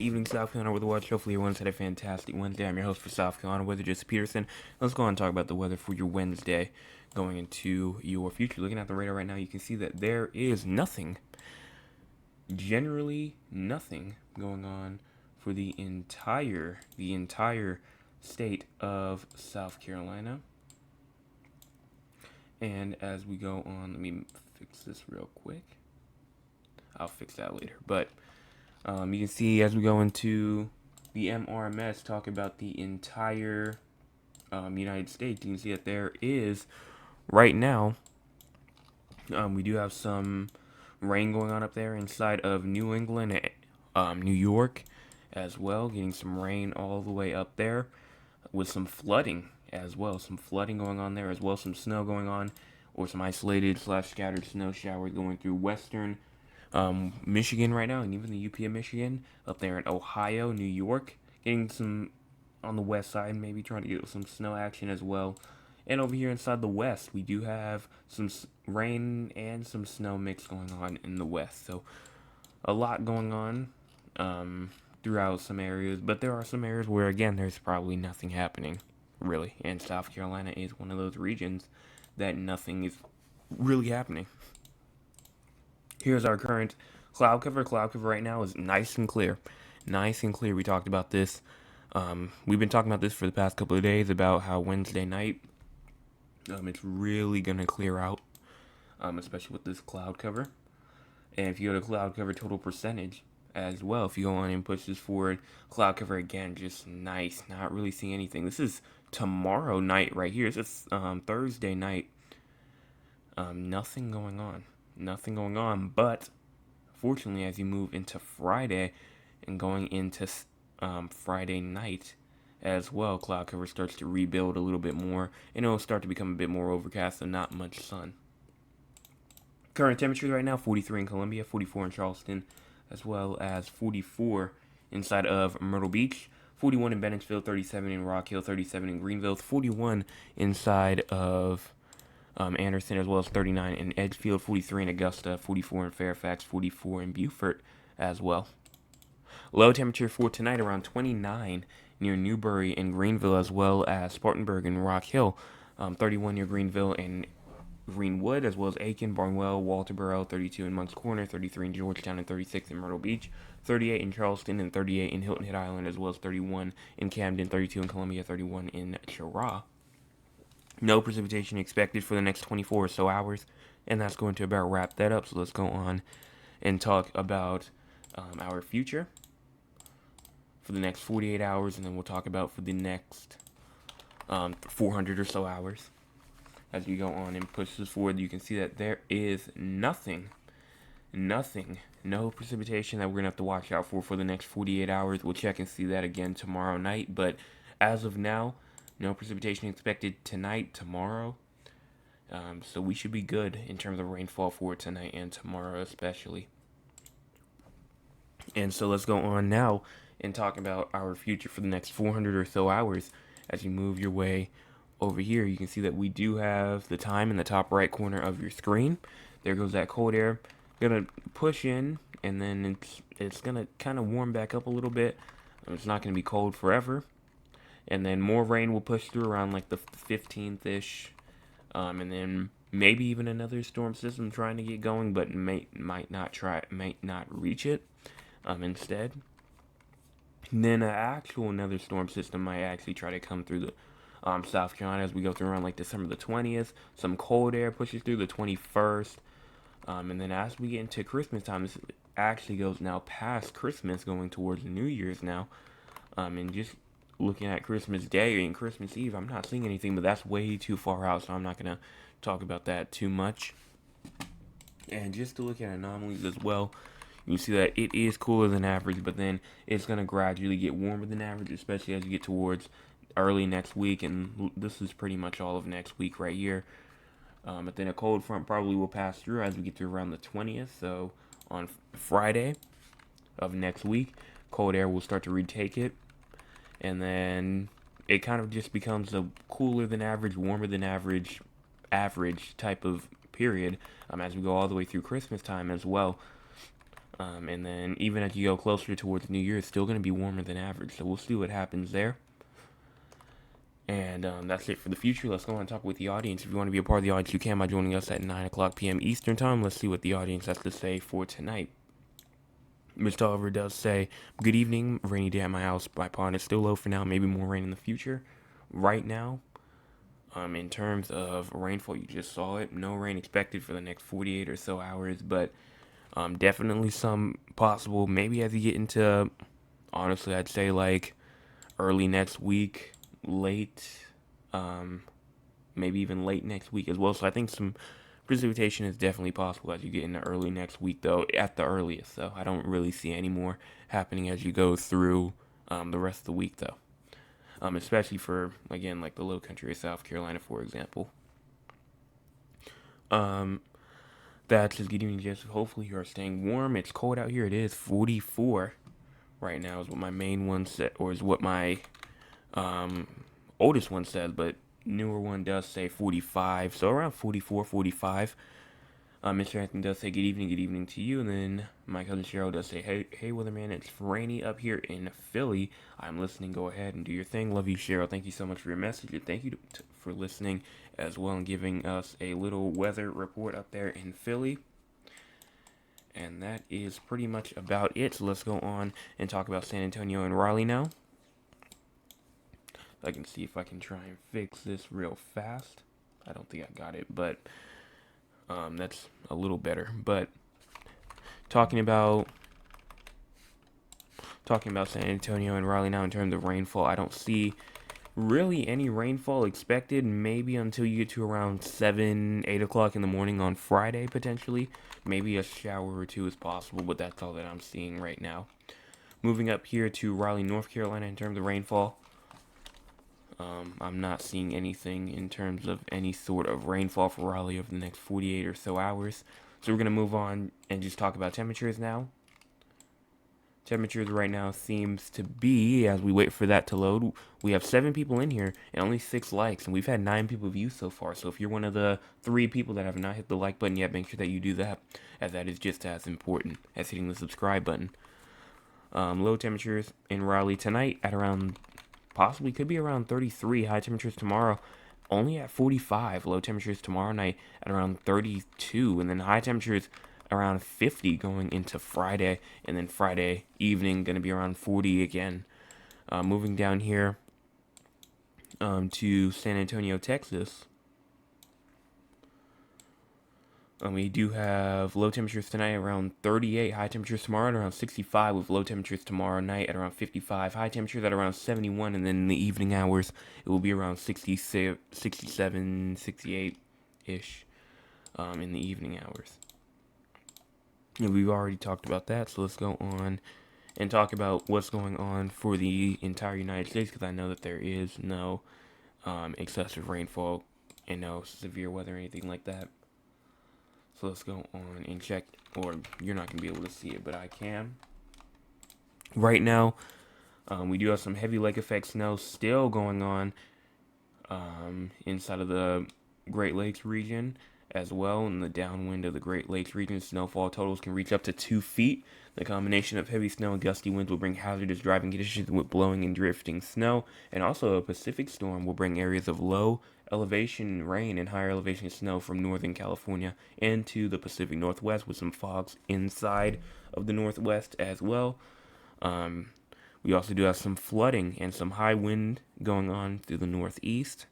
Evening, South Carolina Weather Watch. Hopefully everyone's had a fantastic Wednesday. I'm your host for South Carolina Weather, Jesse Peterson. Let's go on and talk about the weather for your Wednesday going into your future. Looking at the radar right now, you can see that there is generally nothing going on for the entire state of South Carolina. And as we go on, let me fix this real quick. I'll fix that later. But you can see as we go into the MRMS, talk about the entire United States, you can see that there is, right now, we do have some rain going on up there inside of New England, New York as well, getting some rain all the way up there with some flooding as well. Some flooding going on there as well, some snow going on, or some isolated / scattered snow showers going through western Michigan right now, and even the UP of Michigan, up there in Ohio, New York, getting some on the west side, maybe trying to get some snow action as well. And over here inside the west, we do have some rain and some snow mix going on in the west. So a lot going on throughout some areas, but there are some areas where, again, there's probably nothing happening, really. And South Carolina is one of those regions that nothing is really happening. Here's our current cloud cover. Cloud cover right now is nice and clear. Nice and clear. We talked about this. We've been talking about this for the past couple of days about how Wednesday night, it's really going to clear out, especially with this cloud cover. And if you go to cloud cover total percentage as well, if you go on and push this forward, cloud cover again, just nice. Not really seeing anything. This is tomorrow night right here. This is Thursday night. Nothing going on. Nothing going on, but fortunately, as you move into Friday and going into Friday night as well, cloud cover starts to rebuild a little bit more, and it'll start to become a bit more overcast and not much sun. Current temperature right now, 43 in Columbia, 44 in Charleston, as well as 44 inside of Myrtle Beach, 41 in Bennettsville, 37 in Rock Hill, 37 in Greenville, 41 inside of Anderson, as well as 39 in Edgefield, 43 in Augusta, 44 in Fairfax, 44 in Beaufort as well. Low temperature for tonight around 29 near Newbury and Greenville, as well as Spartanburg and Rock Hill, 31 near Greenville and Greenwood, as well as Aiken, Barnwell, Walterboro, 32 in Moncks Corner, 33 in Georgetown, and 36 in Myrtle Beach, 38 in Charleston, and 38 in Hilton Head Island, as well as 31 in Camden, 32 in Columbia, 31 in Cheraw. No precipitation expected for the next 24 or so hours, and that's going to about wrap that up. So let's go on and talk about our future for the next 48 hours, and then we'll talk about for the next 400 or so hours. As you go on and push this forward, you can see that there is nothing, no precipitation that we're going to have to watch out for the next 48 hours. We'll check and see that again tomorrow night, but as of now, no precipitation expected tonight, tomorrow. So we should be good in terms of rainfall for tonight and tomorrow especially. And so let's go on now and talk about our future for the next 400 or so hours. As you move your way over here, you can see that we do have the time in the top right corner of your screen. There goes that cold air. Gonna push in, and then it's gonna kind of warm back up a little bit. It's not gonna be cold forever. And then more rain will push through around like the 15th-ish. And then maybe even another storm system trying to get going, but might not reach it instead. And then another storm system might actually try to come through the South Carolina as we go through around like December the 20th. Some cold air pushes through the 21st. And then as we get into Christmas time, this actually goes now past Christmas, going towards New Year's now. And just looking at Christmas Day and Christmas Eve, I'm not seeing anything, but that's way too far out, so I'm not going to talk about that too much. And just to look at anomalies as well, you see that it is cooler than average, but then it's going to gradually get warmer than average, especially as you get towards early next week, and this is pretty much all of next week right here. But then a cold front probably will pass through as we get to around the 20th, so on Friday of next week, cold air will start to retake it. And then it kind of just becomes a cooler than average, warmer than average type of period as we go all the way through Christmas time as well. And then even as you go closer towards New Year, it's still going to be warmer than average. So we'll see what happens there. And that's it for the future. Let's go on and talk with the audience. If you want to be a part of the audience, you can by joining us at 9 o'clock p.m. Eastern Time. Let's see what the audience has to say for tonight. Mr. Oliver does say, good evening, rainy day at my house. My pond is still low for now, maybe more rain in the future. Right now, in terms of rainfall, you just saw it. No rain expected for the next 48 or so hours, but definitely some possible. Maybe as you get into, honestly, I'd say like early next week, late, maybe even late next week as well. So I think some precipitation is definitely possible as you get into early next week, though, at the earliest. So I don't really see any more happening as you go through the rest of the week, though. Especially for, again, like the low country of South Carolina, for example. That's just getting just hopefully you are staying warm. It's cold out here. It is 44 right now is what my main one said, or is what my oldest one says, but newer one does say 45, so around 44, 45. Mr. Anthony does say good evening to you, and then my cousin Cheryl does say, hey, weatherman, it's rainy up here in Philly. I'm listening. Go ahead and do your thing. Love you, Cheryl. Thank you so much for your message, and thank you for listening as well and giving us a little weather report up there in Philly. And that is pretty much about it. So let's go on and talk about San Antonio and Raleigh now. I can see if I can try and fix this real fast. I don't think I got it, but that's a little better. But talking about San Antonio and Raleigh now in terms of rainfall, I don't see really any rainfall expected, maybe until you get to around 7, 8 o'clock in the morning on Friday, potentially. Maybe a shower or two is possible, but that's all that I'm seeing right now. Moving up here to Raleigh, North Carolina in terms of rainfall. I'm not seeing anything in terms of any sort of rainfall for Raleigh over the next 48 or so hours. So we're going to move on and just talk about temperatures now. Temperatures right now seems to be, as we wait for that to load, we have 7 people in here and only 6 likes, and we've had 9 people view so far. So if you're one of the 3 people that have not hit the like button yet, make sure that you do that, as that is just as important as hitting the subscribe button. Low temperatures in Raleigh tonight at around, possibly could be around 33. High temperatures tomorrow only at 45. Low temperatures tomorrow night at around 32, and then high temperatures around 50 going into Friday, and then Friday evening going to be around 40 again. Moving down here to San Antonio, Texas. We do have low temperatures tonight around 38, high temperatures tomorrow at around 65, with low temperatures tomorrow night at around 55, high temperatures at around 71, and then in the evening hours it will be around 67, 68-ish in the evening hours. And we've already talked about that, so let's go on and talk about what's going on for the entire United States, because I know that there is no excessive rainfall and no severe weather or anything like that. So let's go on and check, or you're not going to be able to see it, but I can. Right now, we do have some heavy lake effect snow still going on inside of the Great Lakes region as well. In the downwind of the Great Lakes region, snowfall totals can reach up to 2 feet. The combination of heavy snow and gusty winds will bring hazardous driving conditions with blowing and drifting snow, and also a Pacific storm will bring areas of low elevation rain and higher elevation snow from northern California into the Pacific Northwest, with some fogs inside of the Northwest as well. We also do have some flooding and some high wind going on through the Northeast,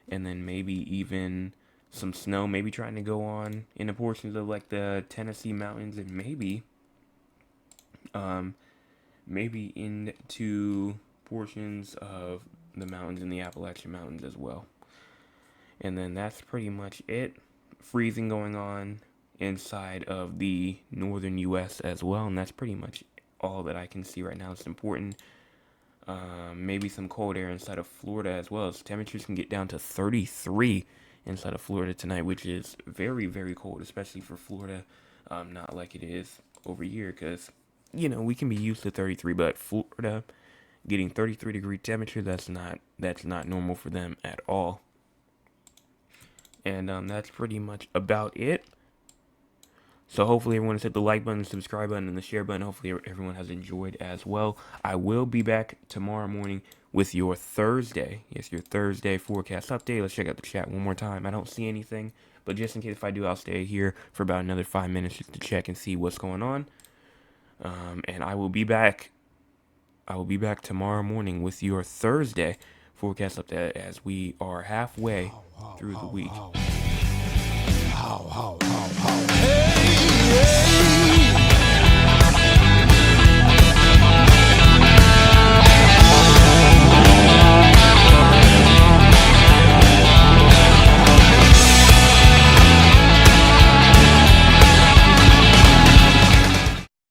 and then maybe even some snow maybe trying to go on in the portions of like the Tennessee mountains, and maybe into portions of the mountains in the Appalachian Mountains as well. And then that's pretty much it. Freezing going on inside of the northern U.S. as well, and that's pretty much all that I can see right now. It's important. Maybe some cold air inside of Florida as well. So temperatures can get down to 33 inside of Florida tonight, which is very, very cold, especially for Florida. Not like it is over here, because, you know, we can be used to 33, but Florida getting 33-degree temperature, that's not normal for them at all. And that's pretty much about it. So hopefully everyone has hit the like button, subscribe button, and the share button. Hopefully everyone has enjoyed as well. I will be back tomorrow morning with your Thursday. Yes, your Thursday forecast update. Let's check out the chat one more time. I don't see anything, but just in case if I do, I'll stay here for about another 5 minutes just to check and see what's going on. And I will be back. I will be back tomorrow morning with your Thursday forecast update as we are halfway through the week. Hey, yeah.